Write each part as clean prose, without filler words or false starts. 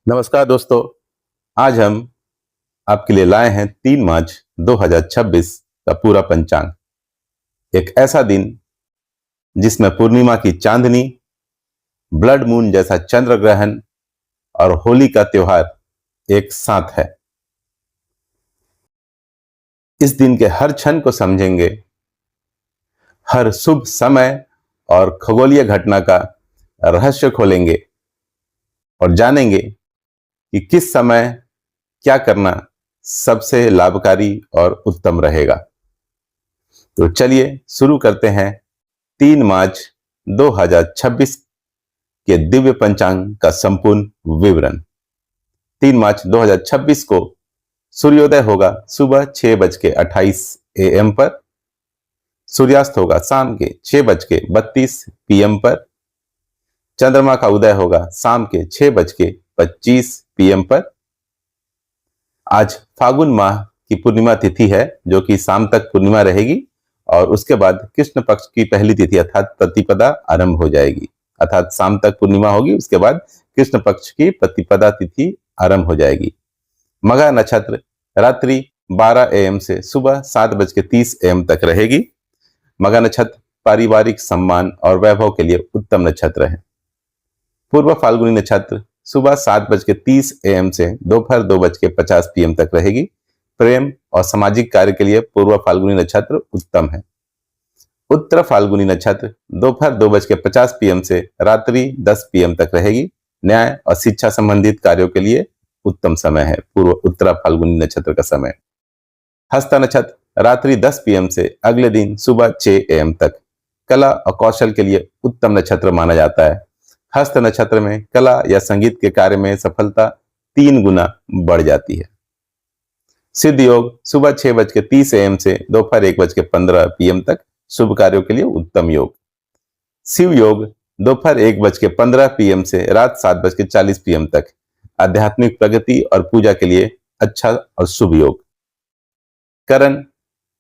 नमस्कार दोस्तों। आज हम आपके लिए लाए हैं 3 मार्च 2026 का पूरा पंचांग। एक ऐसा दिन जिसमें पूर्णिमा की चांदनी, ब्लड मून जैसा चंद्र ग्रहण और होली का त्योहार एक साथ है। इस दिन के हर क्षण को समझेंगे, हर शुभ समय और खगोलीय घटना का रहस्य खोलेंगे और जानेंगे कि किस समय क्या करना सबसे लाभकारी और उत्तम रहेगा। तो चलिए शुरू करते हैं 3 मार्च 2026 के दिव्य पंचांग का संपूर्ण विवरण। 3 मार्च 2026 को सूर्योदय होगा सुबह 6:28 AM पर, सूर्यास्त होगा शाम के 6:32 PM पर, चंद्रमा का उदय होगा शाम के 6:25 PM पर। आज फागुन माह की पूर्णिमा तिथि है, जो कि शाम तक पूर्णिमा रहेगी और उसके बाद कृष्ण पक्ष की पहली तिथि अर्थात प्रतिपदा आरंभ हो जाएगी। अर्थात शाम तक पूर्णिमा होगी, उसके बाद कृष्ण पक्ष की प्रतिपदा तिथि आरंभ हो जाएगी। मघा नक्षत्र रात्रि 12 AM से सुबह 7:30 AM तक रहेगी। मघा नक्षत्र पारिवारिक सम्मान और वैभव के लिए उत्तम नक्षत्र है। पूर्व फाल्गुनी नक्षत्र सुबह 7:30 AM से दोपहर 2:50 PM तक रहेगी। प्रेम और सामाजिक कार्य के लिए पूर्व फाल्गुनी नक्षत्र उत्तम है। उत्तर फाल्गुनी नक्षत्र दोपहर 2:50 PM से रात्रि 10 PM तक रहेगी। न्याय और शिक्षा संबंधित कार्यों के लिए उत्तम समय है पूर्व उत्तरा फाल्गुनी नक्षत्र का समय। हस्ता नक्षत्र रात्रि 10 PM से अगले दिन सुबह 6 AM तक कला और कौशल के लिए उत्तम नक्षत्र माना जाता है। हस्त नक्षत्र में कला या संगीत के कार्य में सफलता 3 गुना बढ़ जाती है। सिद्ध योग सुबह 6:30 AM से दोपहर 1:15 PM तक शुभ कार्यों के लिए उत्तम योग। शिव योग दोपहर 1:15 PM से रात 7:40 PM तक आध्यात्मिक प्रगति और पूजा के लिए अच्छा और शुभ योग। करण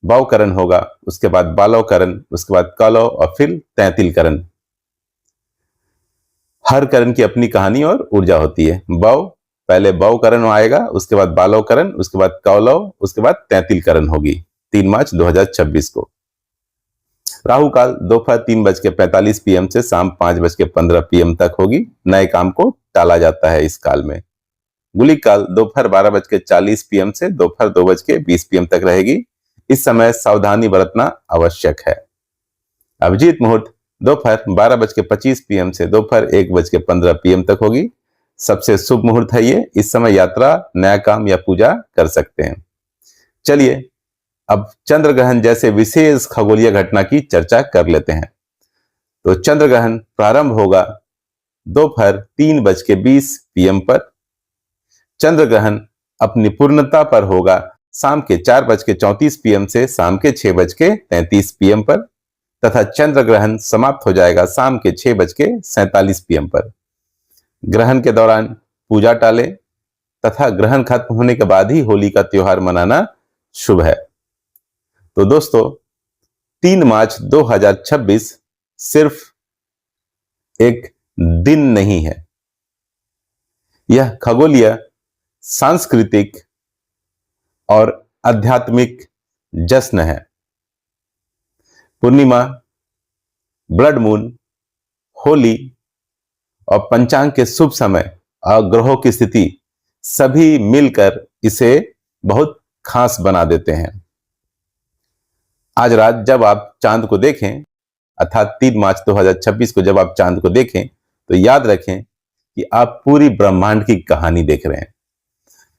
भावकरण होगा, उसके बाद बालवकरण, उसके बाद कलव और फिर तैंतिलकरण। हर करण की अपनी कहानी और ऊर्जा होती है। पहले बवकरण आएगा, उसके बाद बालवकरण, उसके बाद कौलव, उसके बाद तैंतिलकरण होगी 3 मार्च 2026 को। राहु काल दोपहर 3:45 PM से शाम 5:15 PM तक होगी। नए काम को टाला जाता है इस काल में। गुलिक काल दोपहर 12:40 PM से दोपहर 2:20 PM तक रहेगी। इस समय सावधानी बरतना आवश्यक है। अभिजीत मुहूर्त दोपहर 12:25 PM से दोपहर 1:15 PM तक होगी। सबसे शुभ मुहूर्त है ये। इस समय यात्रा, नया काम या पूजा कर सकते हैं। चलिए अब चंद्र ग्रहण जैसे विशेष खगोलीय घटना की चर्चा कर लेते हैं। तो चंद्र ग्रहण प्रारंभ होगा दोपहर 3:20 PM पर। चंद्र ग्रहण अपनी पूर्णता पर होगा शाम के 4:34 PM से शाम के 6:33 PM पर तथा चंद्र ग्रहण समाप्त हो जाएगा शाम के 6:47 PM पर। ग्रहण के दौरान पूजा टालें तथा ग्रहण खत्म होने के बाद ही होली का त्योहार मनाना शुभ है। तो दोस्तों 3 मार्च 2026 सिर्फ एक दिन नहीं है, यह खगोलीय, सांस्कृतिक और आध्यात्मिक जश्न है। पूर्णिमा, ब्लड मून, होली और पंचांग के शुभ समय और ग्रहों की स्थिति सभी मिलकर इसे बहुत खास बना देते हैं। आज रात जब आप चांद को देखें, अर्थात 3 मार्च 2026 को जब आप चांद को देखें, तो याद रखें कि आप पूरी ब्रह्मांड की कहानी देख रहे हैं।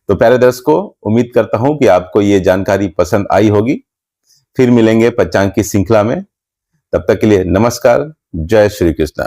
तो प्यारे दर्शकों, उम्मीद करता हूं कि आपको ये जानकारी पसंद आई होगी। फिर मिलेंगे पंचांग की श्रृंखला में। तब तक के लिए नमस्कार। जय श्री कृष्ण।